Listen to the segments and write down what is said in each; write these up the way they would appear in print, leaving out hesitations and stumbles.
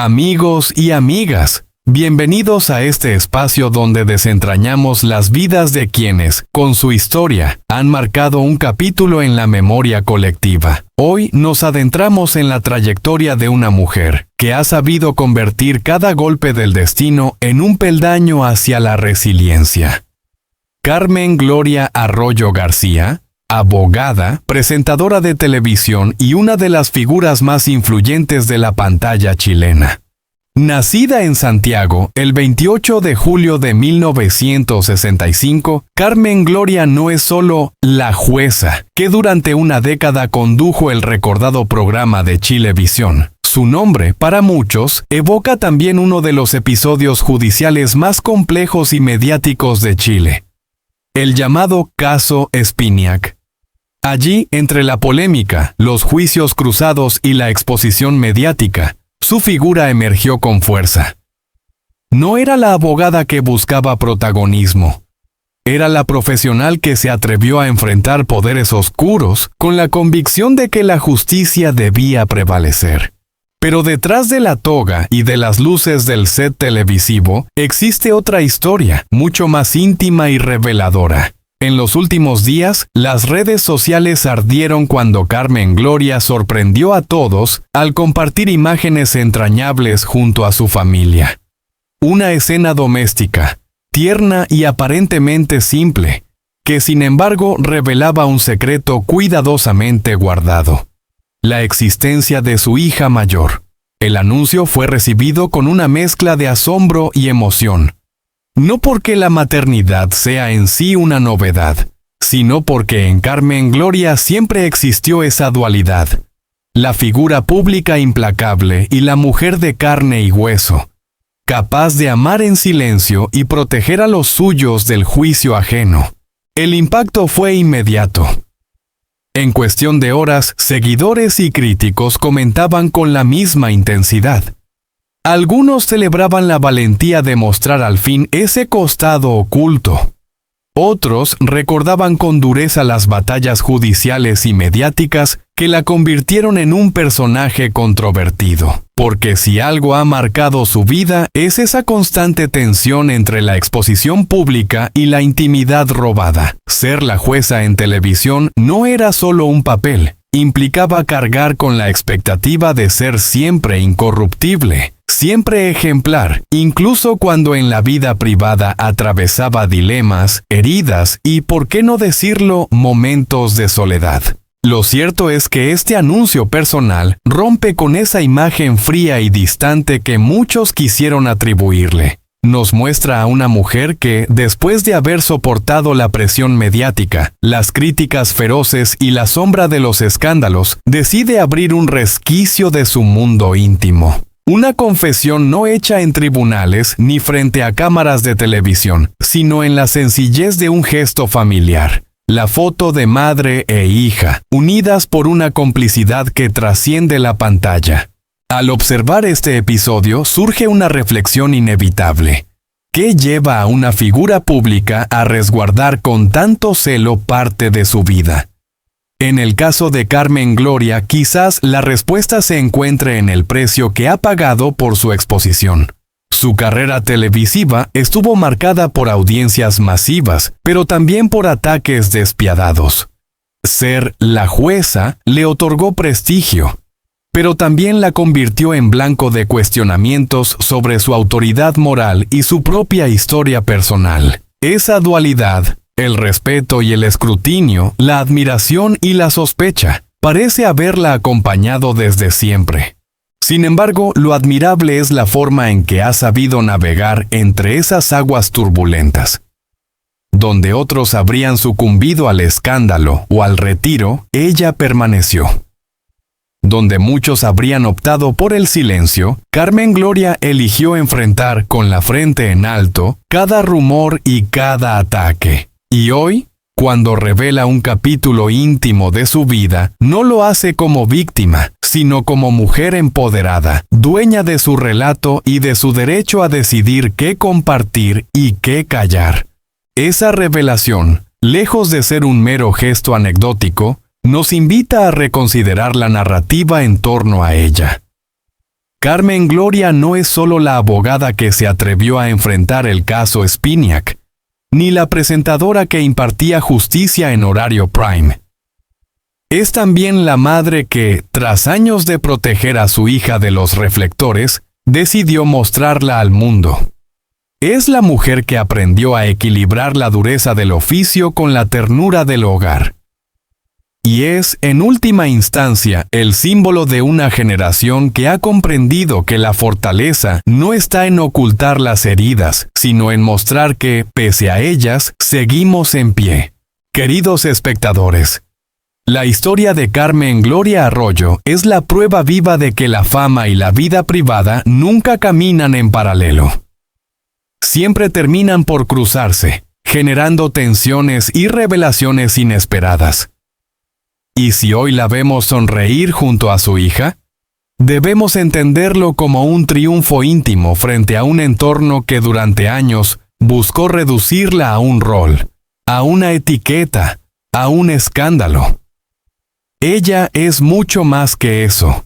Amigos y amigas, bienvenidos a este espacio donde desentrañamos las vidas de quienes, con su historia, han marcado un capítulo en la memoria colectiva. Hoy nos adentramos en la trayectoria de una mujer que ha sabido convertir cada golpe del destino en un peldaño hacia la resiliencia. Carmen Gloria Arroyo García, abogada, presentadora de televisión y una de las figuras más influyentes de la pantalla chilena. Nacida en Santiago el 28 de julio de 1965, Carmen Gloria no es solo la jueza que durante una década condujo el recordado programa de Chilevisión. Su nombre, para muchos, evoca también uno de los episodios judiciales más complejos y mediáticos de Chile, el llamado Caso Spinac. Allí, entre la polémica, los juicios cruzados y la exposición mediática, su figura emergió con fuerza. No era la abogada que buscaba protagonismo. Era la profesional que se atrevió a enfrentar poderes oscuros con la convicción de que la justicia debía prevalecer. Pero detrás de la toga y de las luces del set televisivo, existe otra historia, mucho más íntima y reveladora. En los últimos días, las redes sociales ardieron cuando Carmen Gloria sorprendió a todos al compartir imágenes entrañables junto a su familia. Una escena doméstica, tierna y aparentemente simple, que sin embargo revelaba un secreto cuidadosamente guardado: la existencia de su hija mayor. El anuncio fue recibido con una mezcla de asombro y emoción. No porque la maternidad sea en sí una novedad, sino porque en Carmen Gloria siempre existió esa dualidad: la figura pública implacable y la mujer de carne y hueso, capaz de amar en silencio y proteger a los suyos del juicio ajeno. El impacto fue inmediato. En cuestión de horas, seguidores y críticos comentaban con la misma intensidad. Algunos celebraban la valentía de mostrar al fin ese costado oculto. Otros recordaban con dureza las batallas judiciales y mediáticas que la convirtieron en un personaje controvertido. Porque si algo ha marcado su vida es esa constante tensión entre la exposición pública y la intimidad robada. Ser la jueza en televisión no era solo un papel, implicaba cargar con la expectativa de ser siempre incorruptible, siempre ejemplar, incluso cuando en la vida privada atravesaba dilemas, heridas y, por qué no decirlo, momentos de soledad. Lo cierto es que este anuncio personal rompe con esa imagen fría y distante que muchos quisieron atribuirle. Nos muestra a una mujer que, después de haber soportado la presión mediática, las críticas feroces y la sombra de los escándalos, decide abrir un resquicio de su mundo íntimo. Una confesión no hecha en tribunales ni frente a cámaras de televisión, sino en la sencillez de un gesto familiar. La foto de madre e hija, unidas por una complicidad que trasciende la pantalla. Al observar este episodio surge una reflexión inevitable. ¿Qué lleva a una figura pública a resguardar con tanto celo parte de su vida? En el caso de Carmen Gloria, quizás la respuesta se encuentre en el precio que ha pagado por su exposición. Su carrera televisiva estuvo marcada por audiencias masivas, pero también por ataques despiadados. Ser la jueza le otorgó prestigio, pero también la convirtió en blanco de cuestionamientos sobre su autoridad moral y su propia historia personal. Esa dualidad, el respeto y el escrutinio, la admiración y la sospecha, parece haberla acompañado desde siempre. Sin embargo, lo admirable es la forma en que ha sabido navegar entre esas aguas turbulentas. Donde otros habrían sucumbido al escándalo o al retiro, ella permaneció. Donde muchos habrían optado por el silencio, Carmen Gloria eligió enfrentar con la frente en alto cada rumor y cada ataque. Y hoy, cuando revela un capítulo íntimo de su vida, no lo hace como víctima, sino como mujer empoderada, dueña de su relato y de su derecho a decidir qué compartir y qué callar. Esa revelación, lejos de ser un mero gesto anecdótico, nos invita a reconsiderar la narrativa en torno a ella. Carmen Gloria no es solo la abogada que se atrevió a enfrentar el caso Spinac, ni la presentadora que impartía justicia en horario prime. Es también la madre que, tras años de proteger a su hija de los reflectores, decidió mostrarla al mundo. Es la mujer que aprendió a equilibrar la dureza del oficio con la ternura del hogar. Y es, en última instancia, el símbolo de una generación que ha comprendido que la fortaleza no está en ocultar las heridas, sino en mostrar que, pese a ellas, seguimos en pie. Queridos espectadores, la historia de Carmen Gloria Arroyo es la prueba viva de que la fama y la vida privada nunca caminan en paralelo. Siempre terminan por cruzarse, generando tensiones y revelaciones inesperadas. ¿Y si hoy la vemos sonreír junto a su hija? Debemos entenderlo como un triunfo íntimo frente a un entorno que durante años buscó reducirla a un rol, a una etiqueta, a un escándalo. Ella es mucho más que eso.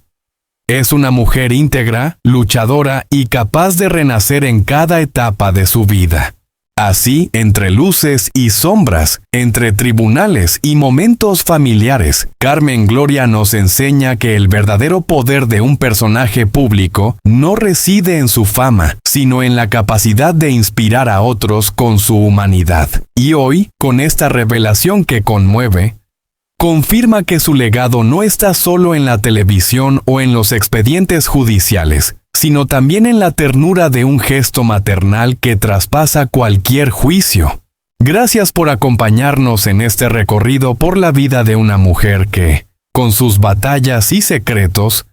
Es una mujer íntegra, luchadora y capaz de renacer en cada etapa de su vida. Así, entre luces y sombras, entre tribunales y momentos familiares, Carmen Gloria nos enseña que el verdadero poder de un personaje público no reside en su fama, sino en la capacidad de inspirar a otros con su humanidad. Y hoy, con esta revelación que conmueve, confirma que su legado no está solo en la televisión o en los expedientes judiciales, sino también en la ternura de un gesto maternal que traspasa cualquier juicio. Gracias por acompañarnos en este recorrido por la vida de una mujer que, con sus batallas y secretos,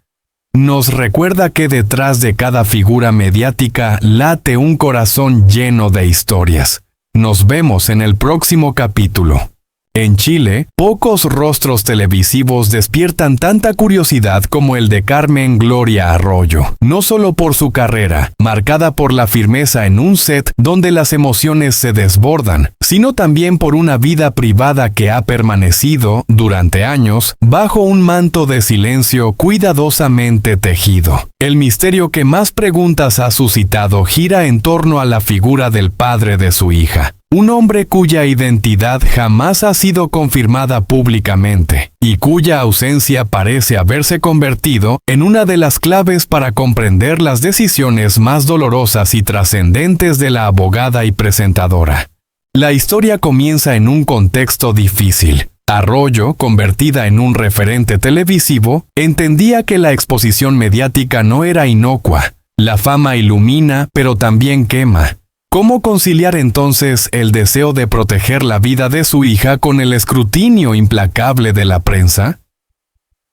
nos recuerda que detrás de cada figura mediática late un corazón lleno de historias. Nos vemos en el próximo capítulo. En Chile, pocos rostros televisivos despiertan tanta curiosidad como el de Carmen Gloria Arroyo, no solo por su carrera, marcada por la firmeza en un set donde las emociones se desbordan, sino también por una vida privada que ha permanecido, durante años, bajo un manto de silencio cuidadosamente tejido. El misterio que más preguntas ha suscitado gira en torno a la figura del padre de su hija. Un hombre cuya identidad jamás ha sido confirmada públicamente y cuya ausencia parece haberse convertido en una de las claves para comprender las decisiones más dolorosas y trascendentes de la abogada y presentadora. La historia comienza en un contexto difícil. Arroyo, convertida en un referente televisivo, entendía que la exposición mediática no era inocua. La fama ilumina, pero también quema. ¿Cómo conciliar entonces el deseo de proteger la vida de su hija con el escrutinio implacable de la prensa?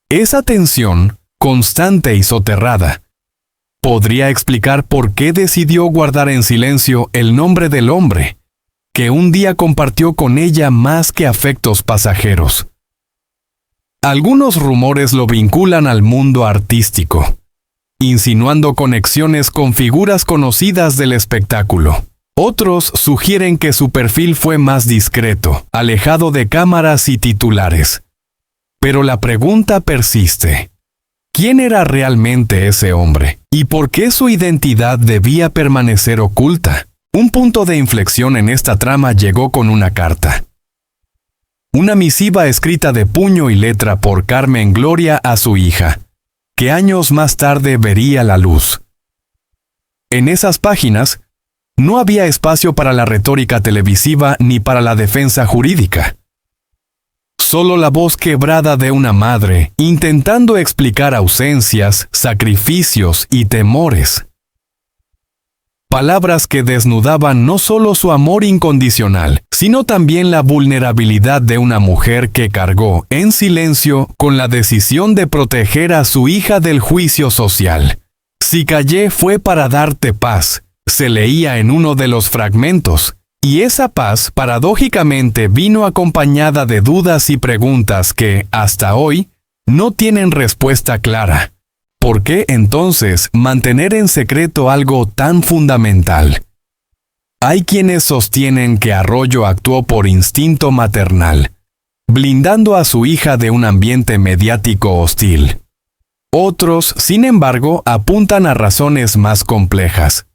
Esa tensión, constante y soterrada, podría explicar por qué decidió guardar en silencio el nombre del hombre, que un día compartió con ella más que afectos pasajeros. Algunos rumores lo vinculan al mundo artístico, insinuando conexiones con figuras conocidas del espectáculo. Otros sugieren que su perfil fue más discreto, alejado de cámaras y titulares. Pero la pregunta persiste. ¿Quién era realmente ese hombre? ¿Y por qué su identidad debía permanecer oculta? Un punto de inflexión en esta trama llegó con una carta. Una misiva escrita de puño y letra por Carmen Gloria a su hija, que años más tarde vería la luz. En esas páginas, no había espacio para la retórica televisiva ni para la defensa jurídica. Solo la voz quebrada de una madre, intentando explicar ausencias, sacrificios y temores. Palabras que desnudaban no solo su amor incondicional, sino también la vulnerabilidad de una mujer que cargó, en silencio, con la decisión de proteger a su hija del juicio social. Si callé fue para darte paz, se leía en uno de los fragmentos, y esa paz paradójicamente vino acompañada de dudas y preguntas que, hasta hoy, no tienen respuesta clara. ¿Por qué entonces mantener en secreto algo tan fundamental? Hay quienes sostienen que Arroyo actuó por instinto maternal, blindando a su hija de un ambiente mediático hostil. Otros, sin embargo, apuntan a razones más complejas.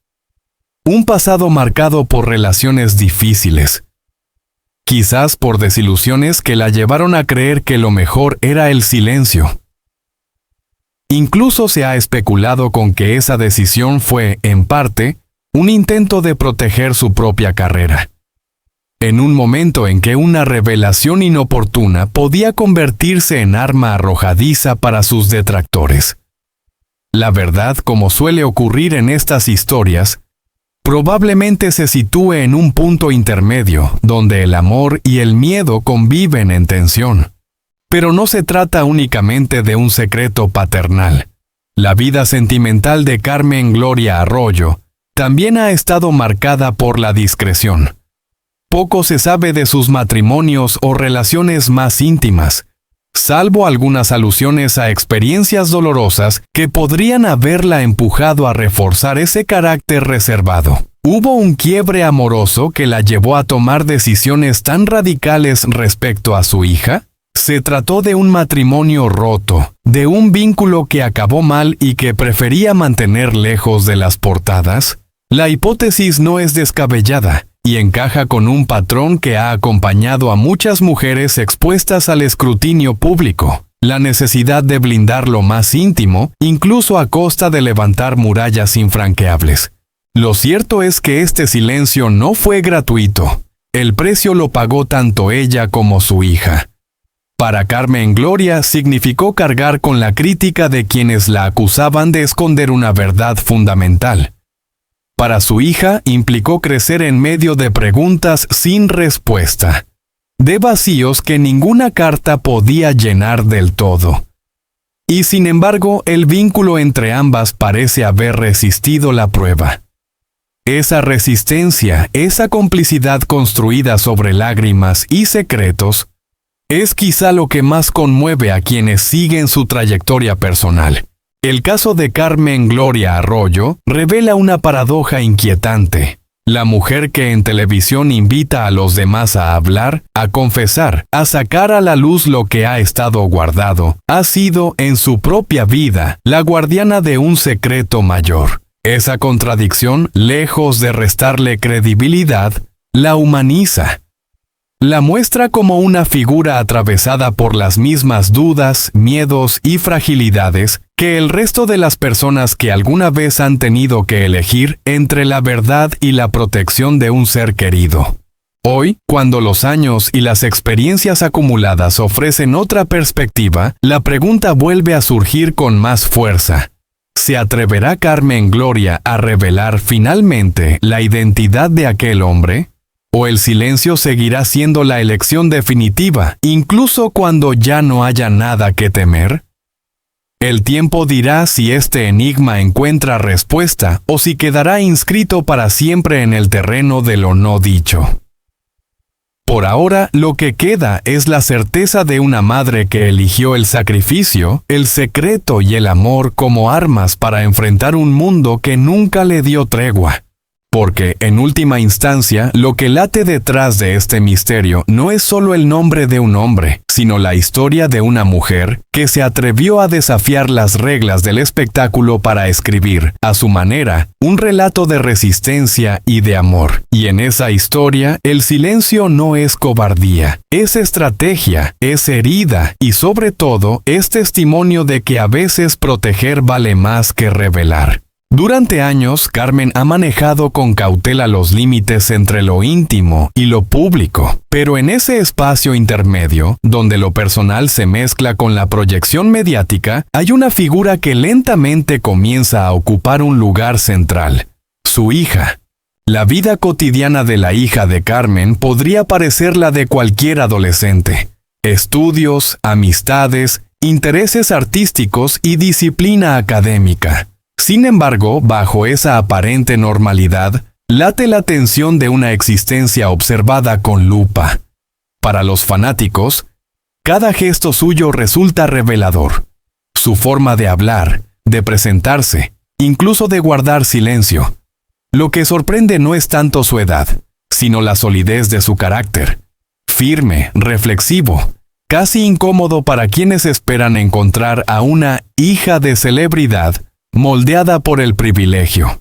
Un pasado marcado por relaciones difíciles. Quizás por desilusiones que la llevaron a creer que lo mejor era el silencio. Incluso se ha especulado con que esa decisión fue, en parte, un intento de proteger su propia carrera. En un momento en que una revelación inoportuna podía convertirse en arma arrojadiza para sus detractores. La verdad, como suele ocurrir en estas historias, probablemente se sitúe en un punto intermedio, donde el amor y el miedo conviven en tensión. Pero no se trata únicamente de un secreto paternal. La vida sentimental de Carmen Gloria Arroyo también ha estado marcada por la discreción. Poco se sabe de sus matrimonios o relaciones más íntimas, salvo algunas alusiones a experiencias dolorosas que podrían haberla empujado a reforzar ese carácter reservado. ¿Hubo un quiebre amoroso que la llevó a tomar decisiones tan radicales respecto a su hija? ¿Se trató de un matrimonio roto, de un vínculo que acabó mal y que prefería mantener lejos de las portadas? La hipótesis no es descabellada y encaja con un patrón que ha acompañado a muchas mujeres expuestas al escrutinio público, la necesidad de blindar lo más íntimo, incluso a costa de levantar murallas infranqueables. Lo cierto es que este silencio no fue gratuito. El precio lo pagó tanto ella como su hija. Para Carmen Gloria significó cargar con la crítica de quienes la acusaban de esconder una verdad fundamental. Para su hija implicó crecer en medio de preguntas sin respuesta, de vacíos que ninguna carta podía llenar del todo. Y sin embargo, el vínculo entre ambas parece haber resistido la prueba. Esa resistencia, esa complicidad construida sobre lágrimas y secretos, es quizá lo que más conmueve a quienes siguen su trayectoria personal. El caso de Carmen Gloria Arroyo revela una paradoja inquietante. La mujer que en televisión invita a los demás a hablar, a confesar, a sacar a la luz lo que ha estado guardado, ha sido, en su propia vida, la guardiana de un secreto mayor. Esa contradicción, lejos de restarle credibilidad, la humaniza. La muestra como una figura atravesada por las mismas dudas, miedos y fragilidades que el resto de las personas que alguna vez han tenido que elegir entre la verdad y la protección de un ser querido. Hoy, cuando los años y las experiencias acumuladas ofrecen otra perspectiva, la pregunta vuelve a surgir con más fuerza. ¿Se atreverá Carmen Gloria a revelar finalmente la identidad de aquel hombre? ¿O el silencio seguirá siendo la elección definitiva, incluso cuando ya no haya nada que temer? El tiempo dirá si este enigma encuentra respuesta o si quedará inscrito para siempre en el terreno de lo no dicho. Por ahora, lo que queda es la certeza de una madre que eligió el sacrificio, el secreto y el amor como armas para enfrentar un mundo que nunca le dio tregua. Porque, en última instancia, lo que late detrás de este misterio no es solo el nombre de un hombre, sino la historia de una mujer que se atrevió a desafiar las reglas del espectáculo para escribir, a su manera, un relato de resistencia y de amor. Y en esa historia, el silencio no es cobardía, es estrategia, es herida y, sobre todo, es testimonio de que a veces proteger vale más que revelar. Durante años, Carmen ha manejado con cautela los límites entre lo íntimo y lo público, pero en ese espacio intermedio, donde lo personal se mezcla con la proyección mediática, hay una figura que lentamente comienza a ocupar un lugar central: su hija. La vida cotidiana de la hija de Carmen podría parecer la de cualquier adolescente. Estudios, amistades, intereses artísticos y disciplina académica. Sin embargo, bajo esa aparente normalidad, late la tensión de una existencia observada con lupa. Para los fanáticos, cada gesto suyo resulta revelador. Su forma de hablar, de presentarse, incluso de guardar silencio. Lo que sorprende no es tanto su edad, sino la solidez de su carácter. Firme, reflexivo, casi incómodo para quienes esperan encontrar a una hija de celebridad moldeada por el privilegio.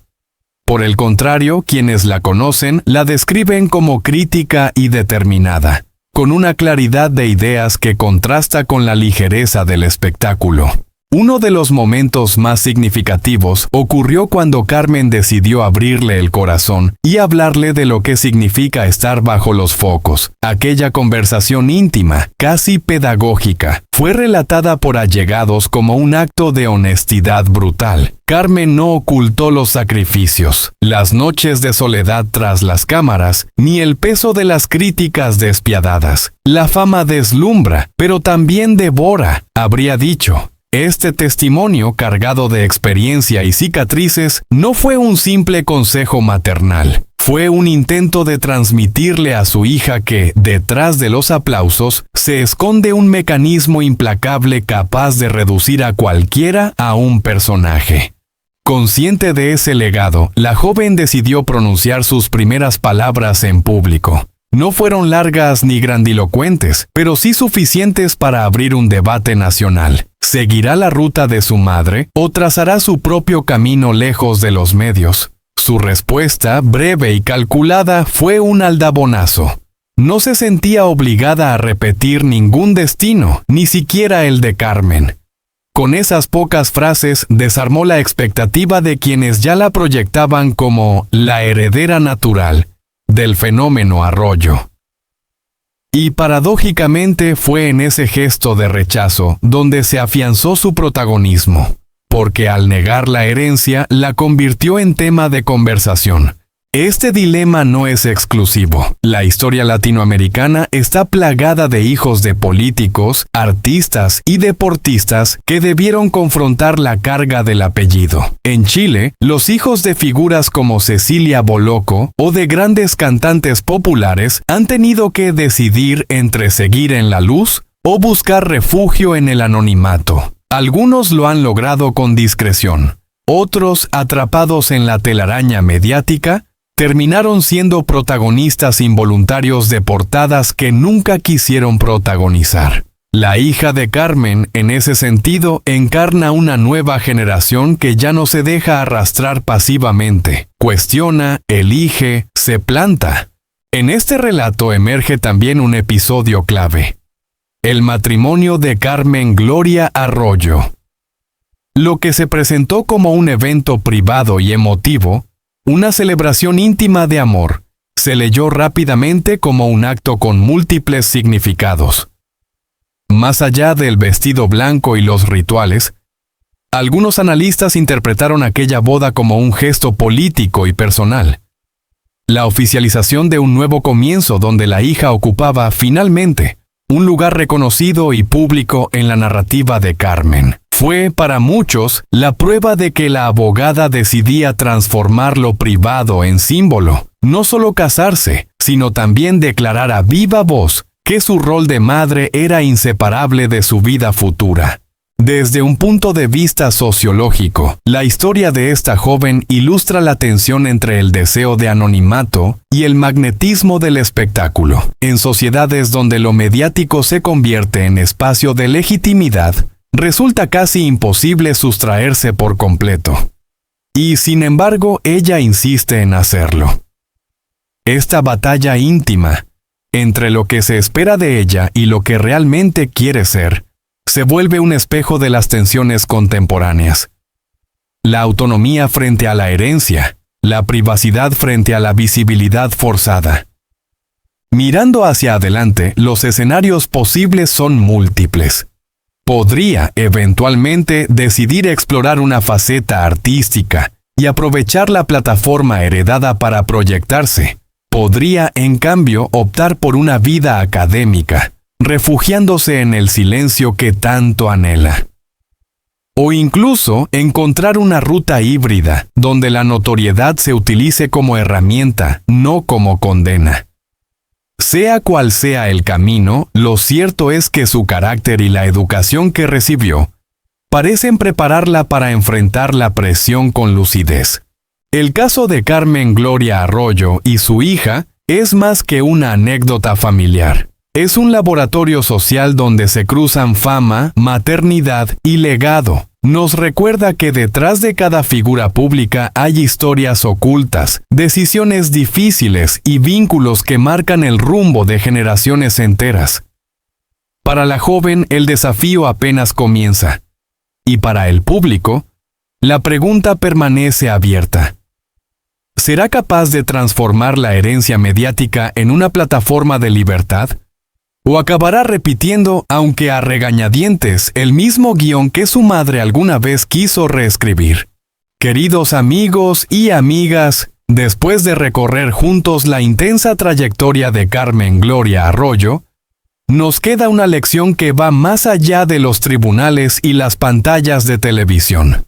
Por el contrario, quienes la conocen la describen como crítica y determinada, con una claridad de ideas que contrasta con la ligereza del espectáculo. Uno de los momentos más significativos ocurrió cuando Carmen decidió abrirle el corazón y hablarle de lo que significa estar bajo los focos. Aquella conversación íntima, casi pedagógica, fue relatada por allegados como un acto de honestidad brutal. Carmen no ocultó los sacrificios, las noches de soledad tras las cámaras, ni el peso de las críticas despiadadas. La fama deslumbra, pero también devora, habría dicho. Este testimonio, cargado de experiencia y cicatrices, no fue un simple consejo maternal. Fue un intento de transmitirle a su hija que, detrás de los aplausos, se esconde un mecanismo implacable capaz de reducir a cualquiera a un personaje. Consciente de ese legado, la joven decidió pronunciar sus primeras palabras en público. No fueron largas ni grandilocuentes, pero sí suficientes para abrir un debate nacional. ¿Seguirá la ruta de su madre o trazará su propio camino lejos de los medios? Su respuesta, breve y calculada, fue un aldabonazo. No se sentía obligada a repetir ningún destino, ni siquiera el de Carmen. Con esas pocas frases desarmó la expectativa de quienes ya la proyectaban como la heredera natural del fenómeno Arroyo. Y paradójicamente fue en ese gesto de rechazo donde se afianzó su protagonismo, porque al negar la herencia la convirtió en tema de conversación. Este dilema no es exclusivo. La historia latinoamericana está plagada de hijos de políticos, artistas y deportistas que debieron confrontar la carga del apellido. En Chile, los hijos de figuras como Cecilia Boloco o de grandes cantantes populares han tenido que decidir entre seguir en la luz o buscar refugio en el anonimato. Algunos lo han logrado con discreción. Otros, atrapados en la telaraña mediática, terminaron siendo protagonistas involuntarios de portadas que nunca quisieron protagonizar. La hija de Carmen, en ese sentido, encarna una nueva generación que ya no se deja arrastrar pasivamente. Cuestiona, elige, se planta. En este relato emerge también un episodio clave: el matrimonio de Carmen Gloria Arroyo. Lo que se presentó como un evento privado y emotivo, una celebración íntima de amor, se leyó rápidamente como un acto con múltiples significados. Más allá del vestido blanco y los rituales, algunos analistas interpretaron aquella boda como un gesto político y personal. La oficialización de un nuevo comienzo donde la hija ocupaba, finalmente, un lugar reconocido y público en la narrativa de Carmen. Fue, para muchos, la prueba de que la abogada decidía transformar lo privado en símbolo. No solo casarse, sino también declarar a viva voz que su rol de madre era inseparable de su vida futura. Desde un punto de vista sociológico, la historia de esta joven ilustra la tensión entre el deseo de anonimato y el magnetismo del espectáculo. En sociedades donde lo mediático se convierte en espacio de legitimidad, resulta casi imposible sustraerse por completo. Y sin embargo, ella insiste en hacerlo. Esta batalla íntima, entre lo que se espera de ella y lo que realmente quiere ser, se vuelve un espejo de las tensiones contemporáneas. La autonomía frente a la herencia, la privacidad frente a la visibilidad forzada. Mirando hacia adelante, los escenarios posibles son múltiples. Podría, eventualmente, decidir explorar una faceta artística y aprovechar la plataforma heredada para proyectarse. Podría, en cambio, optar por una vida académica, refugiándose en el silencio que tanto anhela. O incluso encontrar una ruta híbrida, donde la notoriedad se utilice como herramienta, no como condena. Sea cual sea el camino, lo cierto es que su carácter y la educación que recibió parecen prepararla para enfrentar la presión con lucidez. El caso de Carmen Gloria Arroyo y su hija es más que una anécdota familiar. Es un laboratorio social donde se cruzan fama, maternidad y legado. Nos recuerda que detrás de cada figura pública hay historias ocultas, decisiones difíciles y vínculos que marcan el rumbo de generaciones enteras. Para la joven, el desafío apenas comienza. Y para el público, la pregunta permanece abierta. ¿Será capaz de transformar la herencia mediática en una plataforma de libertad? ¿O acabará repitiendo, aunque a regañadientes, el mismo guión que su madre alguna vez quiso reescribir? Queridos amigos y amigas, después de recorrer juntos la intensa trayectoria de Carmen Gloria Arroyo, nos queda una lección que va más allá de los tribunales y las pantallas de televisión.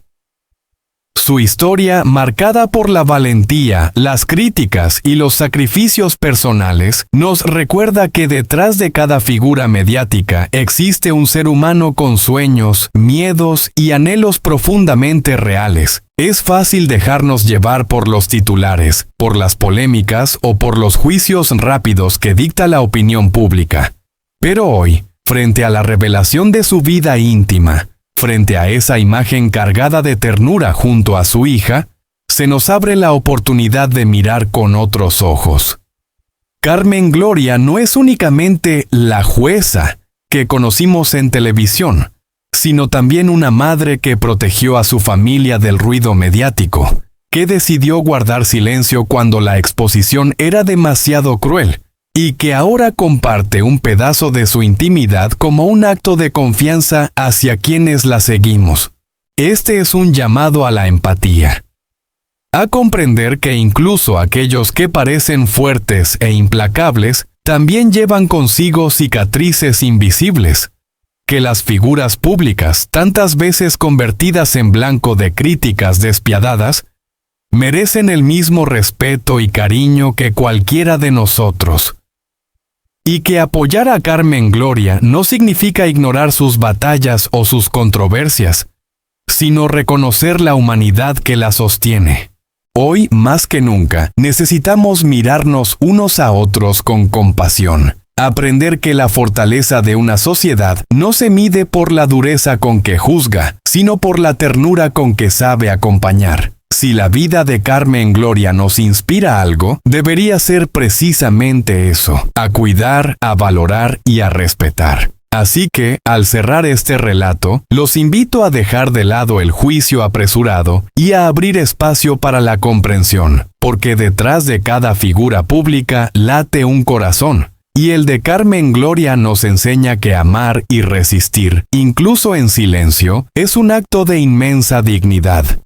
Su historia, marcada por la valentía, las críticas y los sacrificios personales, nos recuerda que detrás de cada figura mediática existe un ser humano con sueños, miedos y anhelos profundamente reales. Es fácil dejarnos llevar por los titulares, por las polémicas o por los juicios rápidos que dicta la opinión pública. Pero hoy, frente a la revelación de su vida íntima, frente a esa imagen cargada de ternura junto a su hija, se nos abre la oportunidad de mirar con otros ojos. Carmen Gloria no es únicamente la jueza que conocimos en televisión, sino también una madre que protegió a su familia del ruido mediático, que decidió guardar silencio cuando la exposición era demasiado cruel, y que ahora comparte un pedazo de su intimidad como un acto de confianza hacia quienes la seguimos. Este es un llamado a la empatía. A comprender que incluso aquellos que parecen fuertes e implacables también llevan consigo cicatrices invisibles. Que las figuras públicas, tantas veces convertidas en blanco de críticas despiadadas, merecen el mismo respeto y cariño que cualquiera de nosotros. Y que apoyar a Carmen Gloria no significa ignorar sus batallas o sus controversias, sino reconocer la humanidad que la sostiene. Hoy, más que nunca, necesitamos mirarnos unos a otros con compasión, aprender que la fortaleza de una sociedad no se mide por la dureza con que juzga, sino por la ternura con que sabe acompañar. Si la vida de Carmen Gloria nos inspira algo, debería ser precisamente eso, a cuidar, a valorar y a respetar. Así que, al cerrar este relato, los invito a dejar de lado el juicio apresurado y a abrir espacio para la comprensión, porque detrás de cada figura pública late un corazón, y el de Carmen Gloria nos enseña que amar y resistir, incluso en silencio, es un acto de inmensa dignidad.